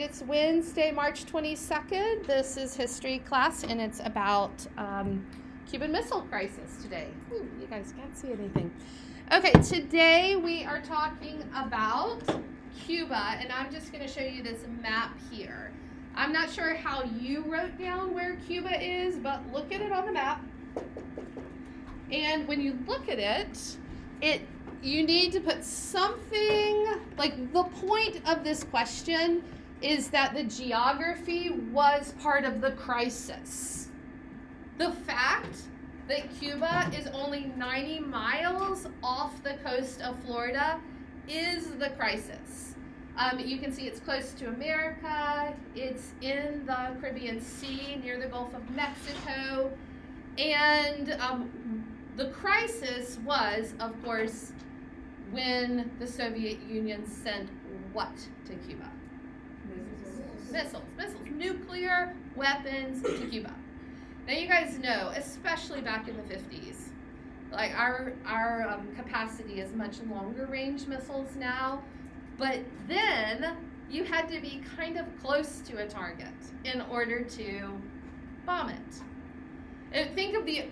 It's Wednesday, March 22nd. This is history class, and it's about Cuban Missile Crisis today. Ooh, you guys can't see anything. Okay, today we are talking about Cuba, and I'm just going to show you this map here. I'm not sure how you wrote down where Cuba is, but look at it on the map. And when you look at it, you need to put something, like the point of this question is that the geography was part of the crisis. The fact that Cuba is only 90 miles off the coast of Florida is the crisis. You can see it's close to America. It's in the Caribbean Sea near the Gulf of Mexico. And the crisis was, of course, when the Soviet Union sent what to Cuba? Missiles, nuclear weapons to Cuba. Now you guys know, especially back in the 50s, like our capacity is much longer range missiles now, but then you had to be kind of close to a target in order to bomb it. And think of the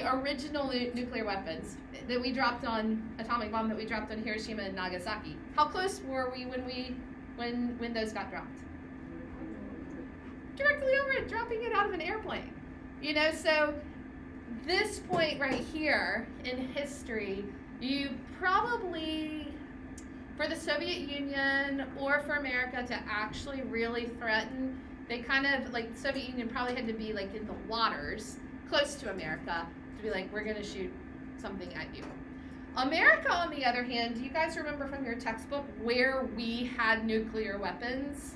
original nuclear weapons that we dropped on, atomic bomb that we dropped on Hiroshima and Nagasaki. How close were we when those got dropped? Directly over it, dropping it out of an airplane. You know, so this point right here in history, you probably, for the Soviet Union or for America to actually really threaten, they kind of, like, the Soviet Union probably had to be like in the waters close to America to be like, we're going to shoot something at you. America, on the other hand, do you guys remember from your textbook where we had nuclear weapons?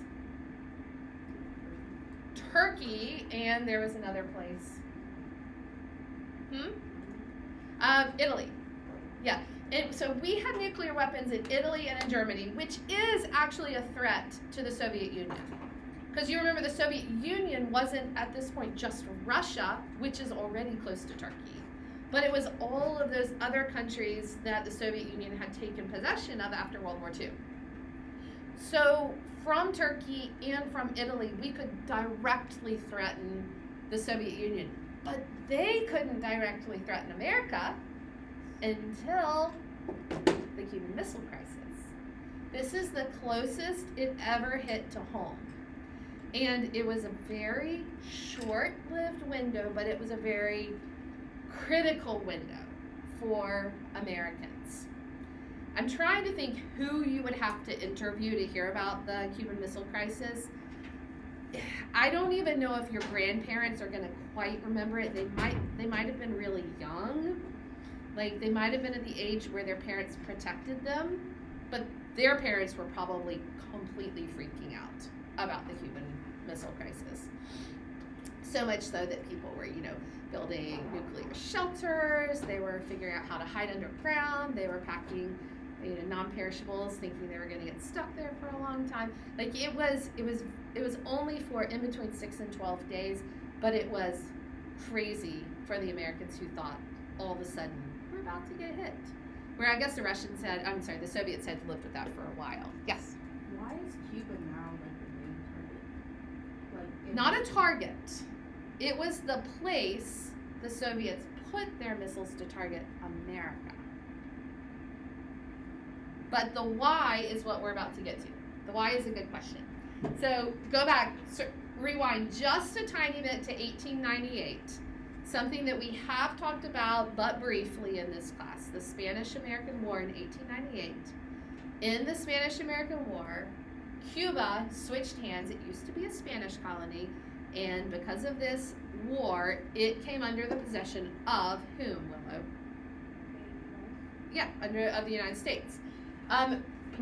Turkey, and there was another place. Italy. Yeah. So we had nuclear weapons in Italy and in Germany, which is actually a threat to the Soviet Union. Because you remember the Soviet Union wasn't at this point just Russia, which is already close to Turkey, but it was all of those other countries that the Soviet Union had taken possession of after World War II. So from Turkey and from Italy, we could directly threaten the Soviet Union, but they couldn't directly threaten America until the Cuban Missile Crisis. This is the closest it ever hit to home. And it was a very short-lived window, but it was a very critical window for Americans. I'm trying to think who you would have to interview to hear about the Cuban Missile Crisis. I don't even know if your grandparents are going to quite remember it. They might have been really young. Like, they might have been at the age where their parents protected them, but their parents were probably completely freaking out about the Cuban Missile Crisis. So much so that people were, building nuclear shelters. They were figuring out how to hide underground. They were packing, non-perishables, thinking they were going to get stuck there for a long time. Like, it was only for in between 6 and 12 days, but it was crazy for the Americans who thought all of a sudden we're about to get hit. Where I guess the Soviets had lived with that for a while. Yes. Why is Cuba now the main target? Not a target. It was the place the Soviets put their missiles to target America. But the why is what we're about to get to. The why is a good question. So go back, rewind just a tiny bit to 1898. Something that we have talked about but briefly in this class, the Spanish-American War in 1898. In the Spanish-American War, Cuba switched hands. It used to be a Spanish colony, and because of this war, it came under the possession of whom, Willow? Yeah, of the United States.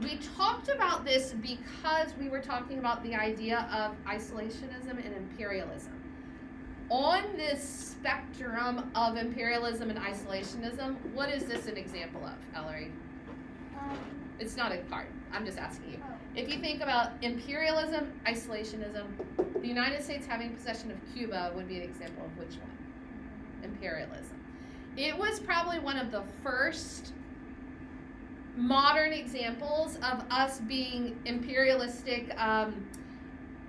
We talked about this because we were talking about the idea of isolationism and imperialism. On this spectrum of imperialism and isolationism, what is this an example of, Ellery? It's not a card. I'm just asking you. If you think about imperialism, isolationism, the United States having possession of Cuba would be an example of which one? Imperialism. It was probably one of the first modern examples of us being imperialistic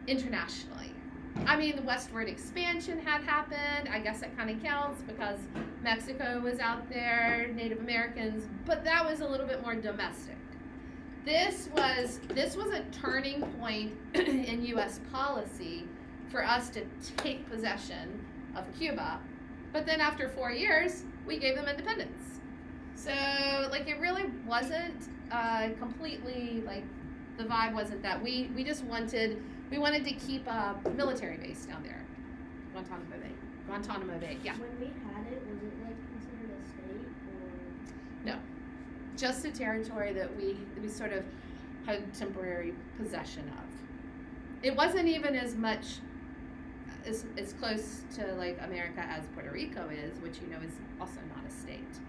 internationally. I mean, the westward expansion had happened. I guess that kind of counts because Mexico was out there, Native Americans, but that was a little bit more domestic. This was a turning point in U.S. policy for us to take possession of Cuba, but then after 4 years, we gave them independence. So, like, it really wasn't completely, like, the vibe wasn't that. We just wanted to keep a military base down there. Guantanamo Bay, yeah. When we had it, was it like considered a state or? No, just a territory that we sort of had temporary possession of. It wasn't even as much as close to like America as Puerto Rico is, which you know is also not a state.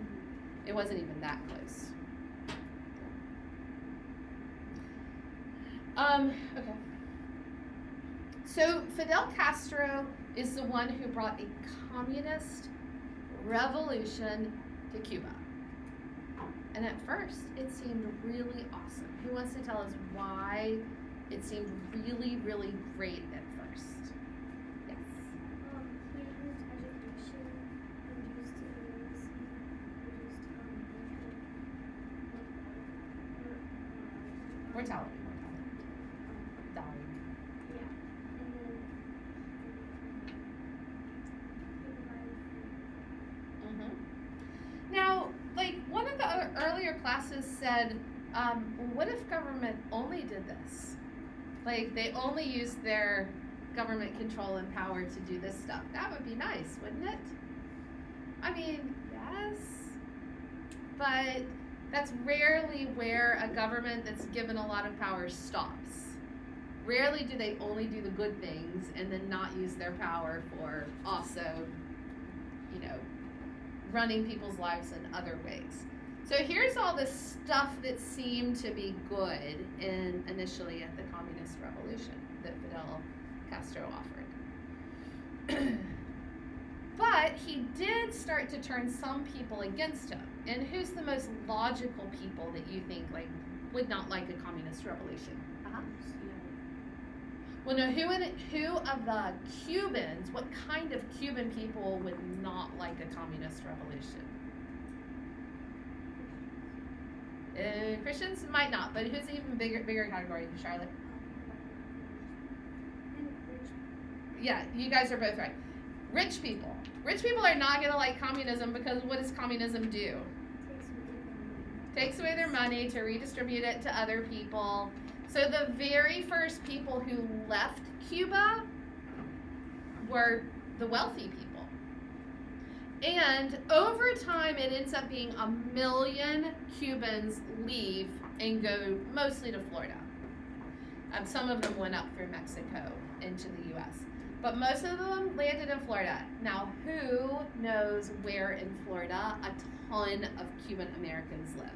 It wasn't even that close. Okay. So Fidel Castro is the one who brought a communist revolution to Cuba. And at first, it seemed really awesome. Who wants to tell us why it seemed really, really great at first? Yes. He used education and used Mortality. Dying. yeah, and then Now, like one of the earlier classes said, well, what if government only did this? Like they only used their government control and power to do this stuff. That would be nice, wouldn't it? I mean, yes, but that's rarely where a government that's given a lot of power stops. Rarely do they only do the good things and then not use their power for also, you know, running people's lives in other ways. So here's all this stuff that seemed to be good initially at the Communist Revolution that Fidel Castro offered. But he did start to turn some people against him. And who's the most logical people that you think like would not like a communist revolution? Uh-huh. Well, no, who of the Cubans, what kind of Cuban people would not like a communist revolution? Christians might not, but who's an even bigger category, Charlotte? Yeah, you guys are both right. Rich people. Rich people are not going to like communism because what does communism do? Takes away their money to redistribute it to other people. So the very first people who left Cuba were the wealthy people. And over time, it ends up being 1 million Cubans leave and go mostly to Florida. Some of them went up through Mexico into the U.S., but most of them landed in Florida. Now, who knows where in Florida a ton of Cuban Americans live?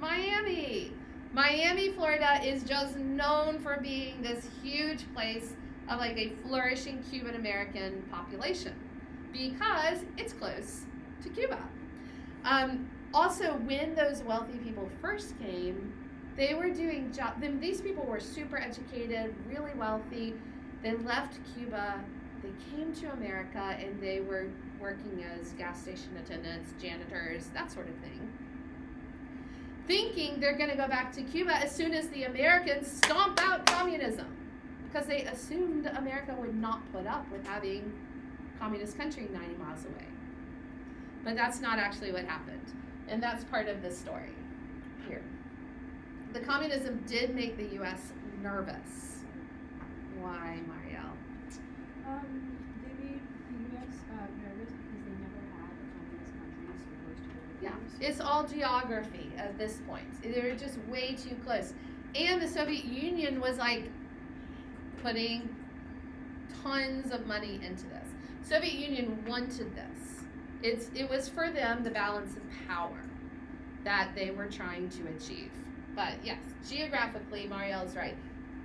Miami. Miami, Florida is just known for being this huge place of like a flourishing Cuban American population because it's close to Cuba. Also, when those wealthy people first came, they were doing jobs. These people were super educated, really wealthy. They left Cuba, they came to America, and they were working as gas station attendants, janitors, that sort of thing, thinking they're going to go back to Cuba as soon as the Americans stomp out communism, because they assumed America would not put up with having a communist country 90 miles away. But that's not actually what happened, and that's part of this story here. The communism did make the U.S. nervous. Why, Marielle? They made the U.S. nervous because they never had a communist country so close to their borders. It's all geography at this point. They were just way too close. And the Soviet Union was like putting tons of money into this. Soviet Union wanted this. It was for them the balance of power that they were trying to achieve. But yes, geographically, Marielle's right.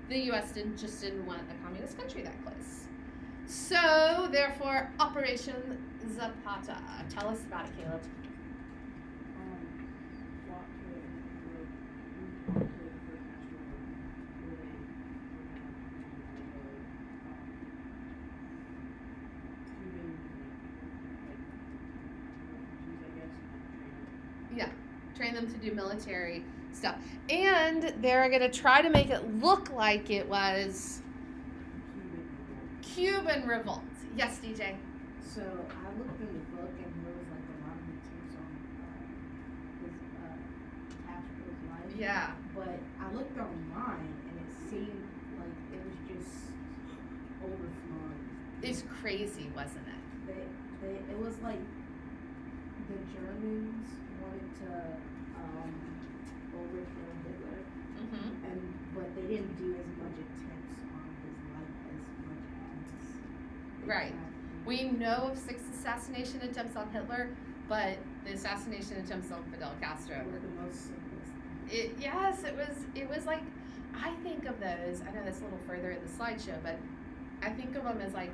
The U.S. didn't want a communist country that close. So, therefore, Operation Zapata. Tell us about it, Caleb. train them to do military stuff. And they're going to try to make it look like it was Cuban revolt. Yes, DJ. So I looked in the book and there was like a lot of tips on his Castro's life. Yeah. But I looked online and it seemed like it was just overflowing. It's crazy, wasn't it? It was like the Germans wanted to overthrow Hitler, but they didn't do as much attempts on his life as much as they Right. tried to. We know of 6 assassination attempts on Hitler, but the assassination attempts on Fidel Castro Were the most simplest. Yes, it was like, I think of those, I know that's a little further in the slideshow, but I think of them as like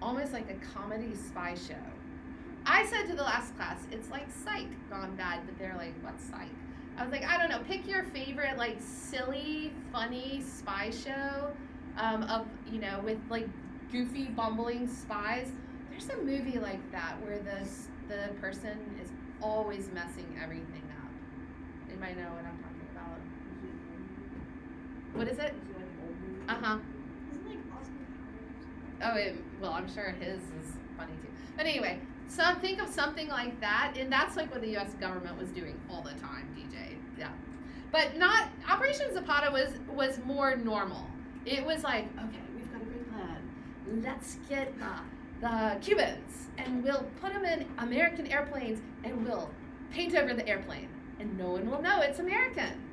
almost like a comedy spy show. I said to the last class, it's like Psych gone bad, but they're like, what's Psych? I was like, I don't know, pick your favorite like silly, funny spy show of, with like goofy, bumbling spies. There's a movie like that where the person is always messing everything up. Anybody know what I'm talking about? What is it? Uh-huh. Isn't like Austin Oh, Powers? well, I'm sure his is funny too. But anyway, think of something like that, and that's like what the U.S. government was doing all the time, DJ. Yeah, but not Operation Zapata was more normal. It was like, okay, we've got a great plan. Let's get the Cubans, and we'll put them in American airplanes, and we'll paint over the airplane, and no one will know it's American.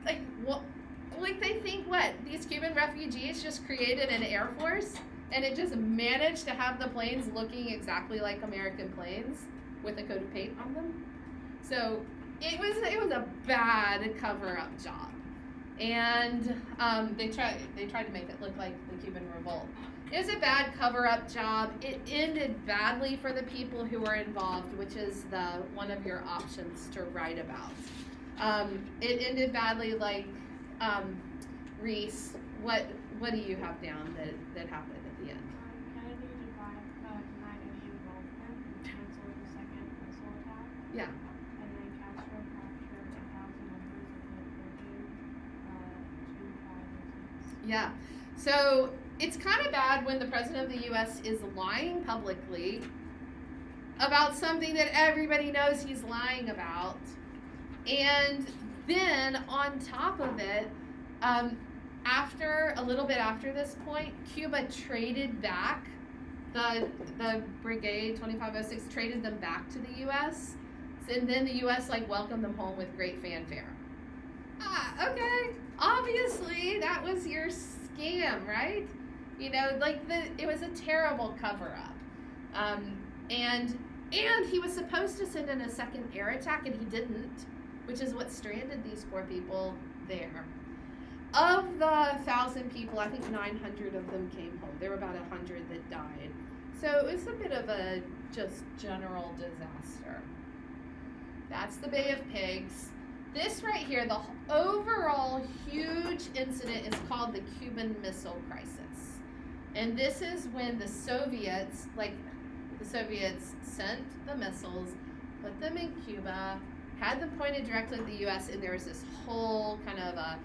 Like what? Like they think what? These Cuban refugees just created an air force and it just managed to have the planes looking exactly like American planes with a coat of paint on them. So it was a bad cover-up job. And they tried to make it look like the Cuban revolt. It was a bad cover-up job. It ended badly for the people who were involved, which is one of your options to write about. It ended badly, like Reese. What do you have down that happened at the end? Kennedy denied any involvement and canceled the second missile attack. Yeah. And then Castro captured 1,000 members of the 2 fighters. Yeah. So it's kind of bad when the president of the U.S. is lying publicly about something that everybody knows he's lying about. And then on top of it, a little bit after this point, Cuba traded back the Brigade 2506, traded them back to the U.S. And then the U.S. welcomed them home with great fanfare. Okay. Obviously, that was your scam, right? It was a terrible cover-up. And he was supposed to send in a second air attack, and he didn't, which is what stranded these poor people there. Of the 1,000 people, I think 900 of them came home. There were about 100 that died. So it was a bit of a just general disaster. That's the Bay of Pigs. This right here, the overall huge incident is called the Cuban Missile Crisis. And this is when the Soviets sent the missiles, put them in Cuba, had them pointed directly at the U.S., and there was this whole kind of a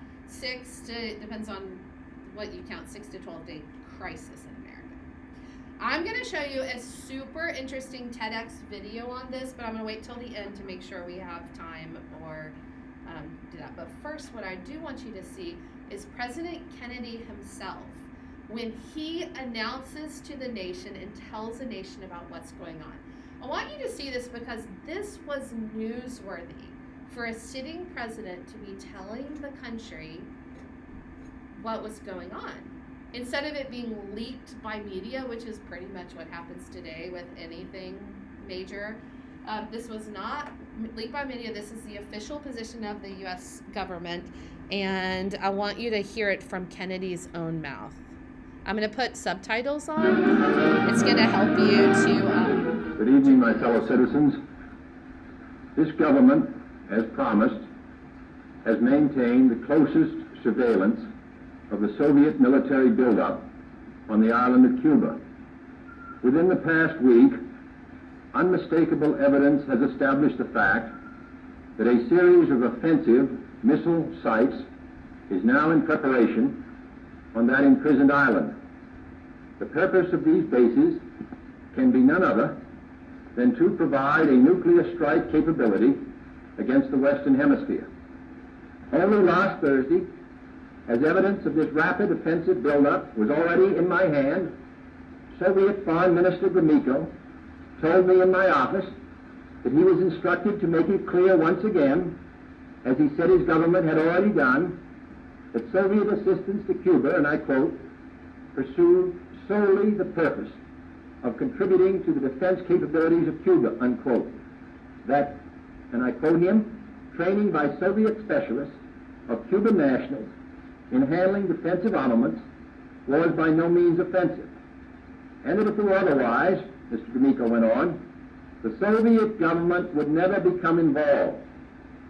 depends on what you count, 6 to 12 day crisis in America. I'm going to show you a super interesting TEDx video on this, but I'm going to wait till the end to make sure we have time or do that. But first, what I do want you to see is President Kennedy himself, when he announces to the nation and tells the nation about what's going on. I want you to see this because this was newsworthy for a sitting president to be telling the country what was going on. Instead of it being leaked by media, which is pretty much what happens today with anything major, this was not leaked by media. This is the official position of the U.S. government, and I want you to hear it from Kennedy's own mouth. I'm going to put subtitles on. It's going to help you to... Good evening, my fellow citizens. This government, as promised, has maintained the closest surveillance of the Soviet military buildup on the island of Cuba. Within the past week, unmistakable evidence has established the fact that a series of offensive missile sites is now in preparation on that imprisoned island. The purpose of these bases can be none other than to provide a nuclear strike capability against the Western Hemisphere. Only last Thursday, as evidence of this rapid offensive buildup was already in my hand, Soviet Foreign Minister Gromyko told me in my office that he was instructed to make it clear once again, as he said his government had already done, that Soviet assistance to Cuba, and I quote, pursued solely the purpose of contributing to the defense capabilities of Cuba, unquote. That, and I quote him, training by Soviet specialists of Cuban nationals in handling defensive armaments was by no means offensive. And that if it were otherwise, Mr. Gromyko went on, the Soviet government would never become involved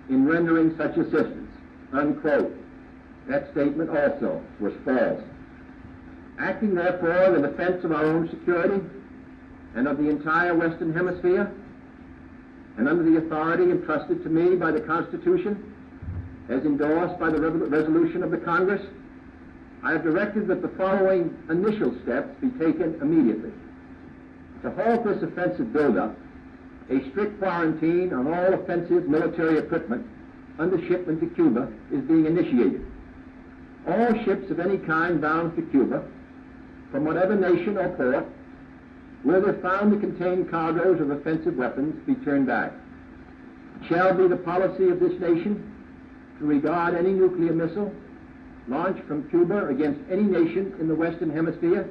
in rendering such assistance, unquote. That statement also was false. Acting therefore in defense of our own security and of the entire Western Hemisphere, and under the authority entrusted to me by the Constitution, as endorsed by the resolution of the Congress, I have directed that the following initial steps be taken immediately. To halt this offensive buildup, a strict quarantine on all offensive military equipment under shipment to Cuba is being initiated. All ships of any kind bound for Cuba, from whatever nation or port, where they're found to contain cargoes of offensive weapons, be turned back. It shall be the policy of this nation to regard any nuclear missile launched from Cuba against any nation in the Western Hemisphere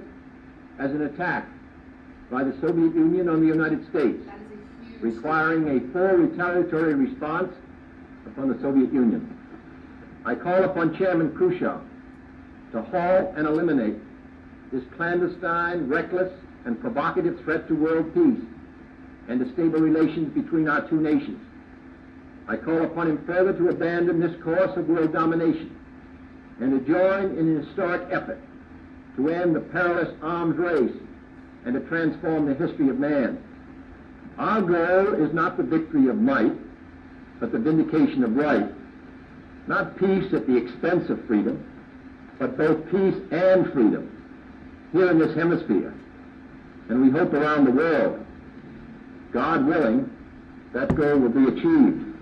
as an attack by the Soviet Union on the United States, requiring a full retaliatory response upon the Soviet Union. I call upon Chairman Khrushchev to halt and eliminate this clandestine, reckless, and provocative threat to world peace and to stable relations between our two nations. I call upon him further to abandon this course of world domination and to join in an historic effort to end the perilous arms race and to transform the history of man. Our goal is not the victory of might, but the vindication of right. Not peace at the expense of freedom, but both peace and freedom here in this hemisphere, and we hope around the world. God willing, that goal will be achieved.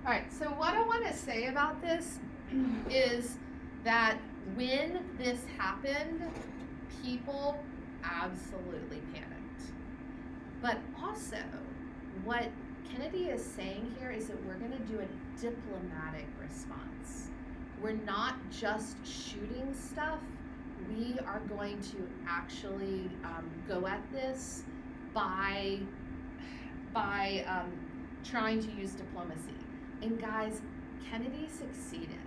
All right, so what I want to say about this is that when this happened, people absolutely panicked. But also, what Kennedy is saying here is that we're going to do a diplomatic response. We're not just shooting stuff. We are going to actually go at this by trying to use diplomacy. And guys, Kennedy succeeded.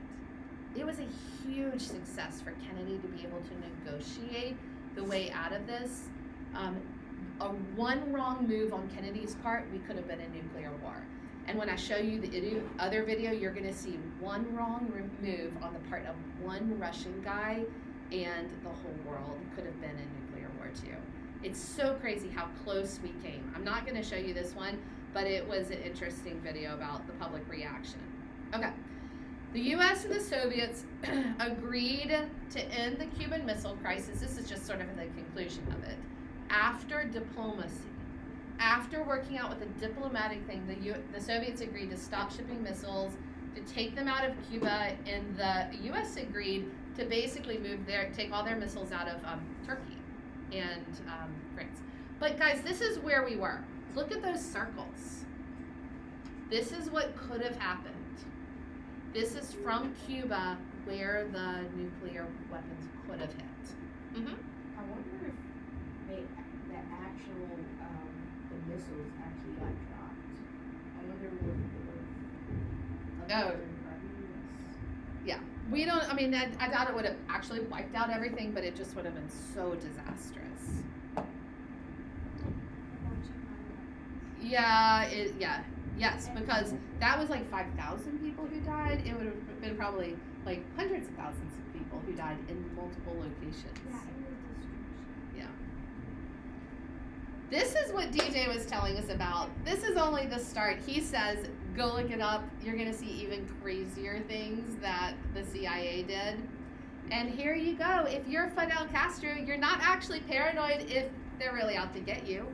It was a huge success for Kennedy to be able to negotiate the way out of this. One wrong move on Kennedy's part, we could have been in nuclear war. And when I show you the other video, you're going to see one wrong move on the part of one Russian guy, and the whole world could have been in nuclear war too. It's so crazy how close we came. I'm not going to show you this one, but it was an interesting video about the public reaction. Okay. The U.S. and the Soviets agreed to end the Cuban Missile Crisis. This is just sort of the conclusion of it. After diplomacy, after working out with a diplomatic thing, the Soviets agreed to stop shipping missiles, to take them out of Cuba, and the U.S. agreed to basically take all their missiles out of Turkey and France. But guys, this is where we were. Look at those circles. This is what could have happened. This is from Cuba where the nuclear weapons could have hit. Mm-hmm. I wonder if the actual the missiles actually got dropped. I wonder if Yeah, we don't, I mean, I doubt it would have actually wiped out everything, but it just would have been so disastrous. Yes, because that was like 5,000 people who died. It would have been probably like hundreds of thousands of people who died in multiple locations. Yeah, it was destruction. Yeah. This is what DJ was telling us about. This is only the start. He says, go look it up. You're going to see even crazier things that the CIA did. And here you go. If you're Fidel Castro, you're not actually paranoid if they're really out to get you,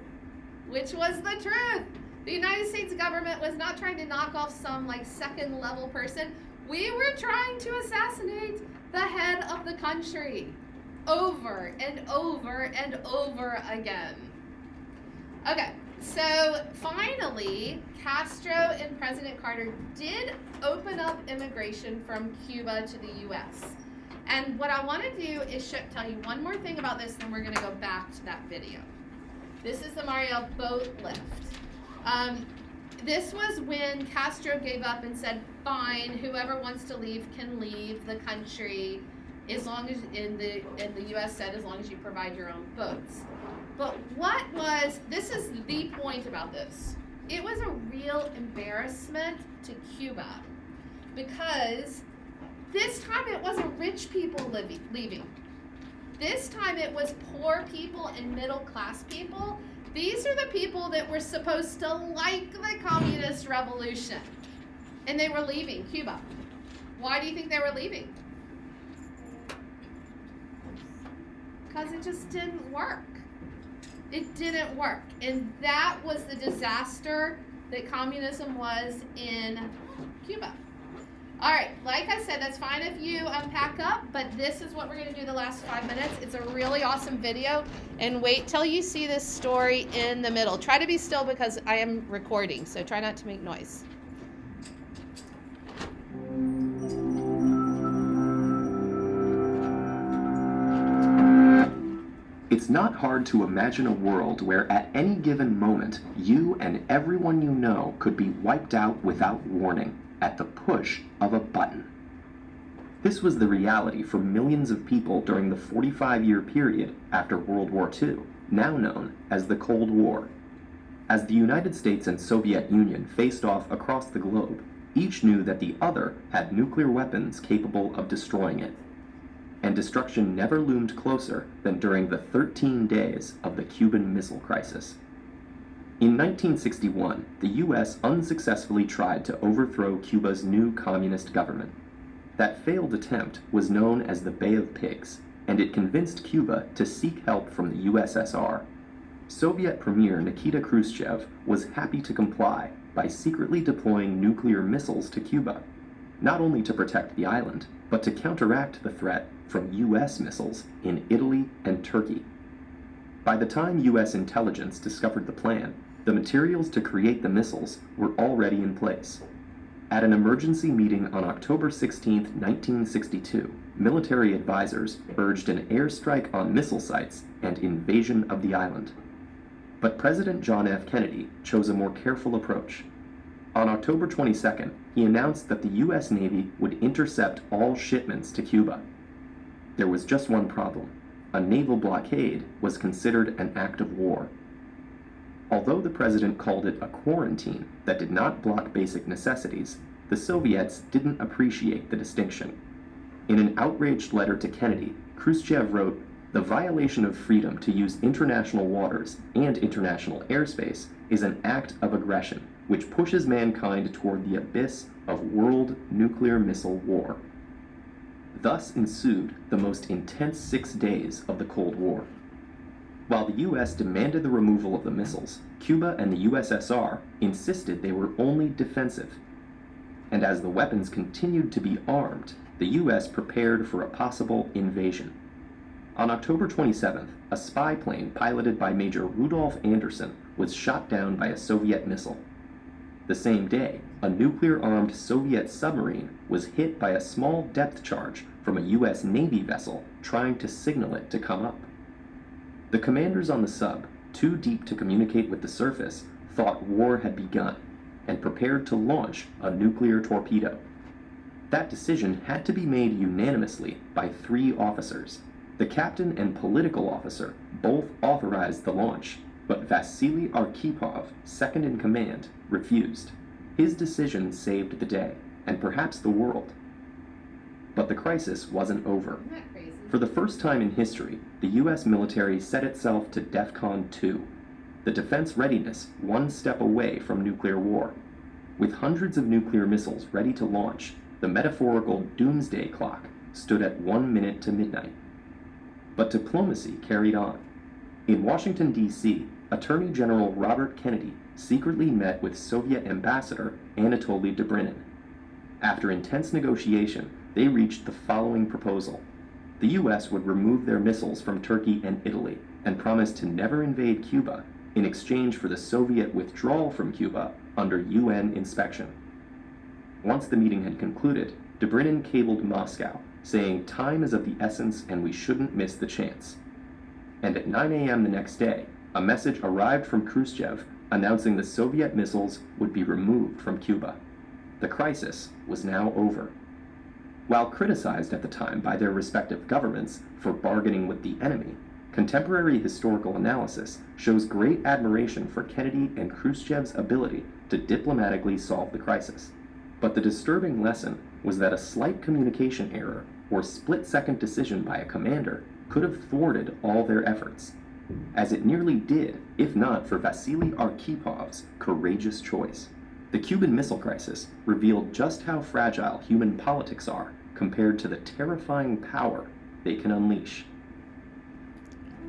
which was the truth. The United States government was not trying to knock off some like second level person. We were trying to assassinate the head of the country over and over and over again. Okay, so finally, Castro and President Carter did open up immigration from Cuba to the U.S. And what I want to do is tell you one more thing about this, then we're going to go back to that video. This is the Mariel boat lift. This was when Castro gave up and said, fine, whoever wants to leave can leave the country, as long as, in the U.S. said, as long as you provide your own boats. But this is the point about this. It was a real embarrassment to Cuba because this time it wasn't rich people leaving. This time it was poor people and middle class people. These are the people that were supposed to like the communist revolution. And they were leaving Cuba. Why do you think they were leaving? Because it just didn't work. It didn't work. And that was the disaster that communism was in Cuba. All right, like I said, that's fine if you pack up, but this is what we're going to do the last 5 minutes. It's a really awesome video, and wait till you see this story in the middle. Try to be still because I am recording, so try not to make noise. It's not hard to imagine a world where at any given moment, you and everyone you know could be wiped out without warning at the push of a button. This was the reality for millions of people during the 45-year period after World War II, now known as the Cold War. As the United States and Soviet Union faced off across the globe, each knew that the other had nuclear weapons capable of destroying it. And destruction never loomed closer than during the 13 days of the Cuban Missile Crisis. In 1961, the U.S. unsuccessfully tried to overthrow Cuba's new communist government. That failed attempt was known as the Bay of Pigs, and it convinced Cuba to seek help from the USSR. Soviet Premier Nikita Khrushchev was happy to comply by secretly deploying nuclear missiles to Cuba, not only to protect the island, but to counteract the threat from U.S. missiles in Italy and Turkey. By the time U.S. intelligence discovered the plan, the materials to create the missiles were already in place. At an emergency meeting on October 16, 1962, military advisors urged an airstrike on missile sites and invasion of the island. But President John F. Kennedy chose a more careful approach. On October 22nd, he announced that the U.S. Navy would intercept all shipments to Cuba. There was just one problem. A naval blockade was considered an act of war. Although the president called it a quarantine that did not block basic necessities, the Soviets didn't appreciate the distinction. In an outraged letter to Kennedy, Khrushchev wrote, "The violation of freedom to use international waters and international airspace is an act of aggression, which pushes mankind toward the abyss of world nuclear missile war." Thus ensued the most intense 6 days of the Cold War. While the U.S. demanded the removal of the missiles, Cuba and the USSR insisted they were only defensive. And as the weapons continued to be armed, the U.S. prepared for a possible invasion. On October 27th, a spy plane piloted by Major Rudolf Anderson was shot down by a Soviet missile. The same day, a nuclear-armed Soviet submarine was hit by a small depth charge from a U.S. Navy vessel trying to signal it to come up. The commanders on the sub, too deep to communicate with the surface, thought war had begun and prepared to launch a nuclear torpedo. That decision had to be made unanimously by 3 officers. The captain and political officer both authorized the launch, but Vasily Arkhipov, second in command, refused. His decision saved the day, and perhaps the world. But the crisis wasn't over. Isn't that crazy? For the first time in history, the U.S. military set itself to DEFCON 2. the defense readiness one step away from nuclear war. With hundreds of nuclear missiles ready to launch, the metaphorical doomsday clock stood at 1 minute to midnight. But diplomacy carried on. In Washington, D.C., Attorney General Robert Kennedy secretly met with Soviet Ambassador Anatoly Dobrynin. After intense negotiation, they reached the following proposal. The U.S. would remove their missiles from Turkey and Italy and promise to never invade Cuba in exchange for the Soviet withdrawal from Cuba under UN inspection. Once the meeting had concluded, Dobrynin cabled Moscow, saying time is of the essence and we shouldn't miss the chance. And at 9 a.m. the next day, a message arrived from Khrushchev announcing the Soviet missiles would be removed from Cuba. The crisis was now over. While criticized at the time by their respective governments for bargaining with the enemy, contemporary historical analysis shows great admiration for Kennedy and Khrushchev's ability to diplomatically solve the crisis. But the disturbing lesson was that a slight communication error or split-second decision by a commander could have thwarted all their efforts, as it nearly did, if not for Vasily Arkhipov's courageous choice. The Cuban Missile Crisis revealed just how fragile human politics are compared to the terrifying power they can unleash.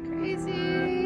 Crazy.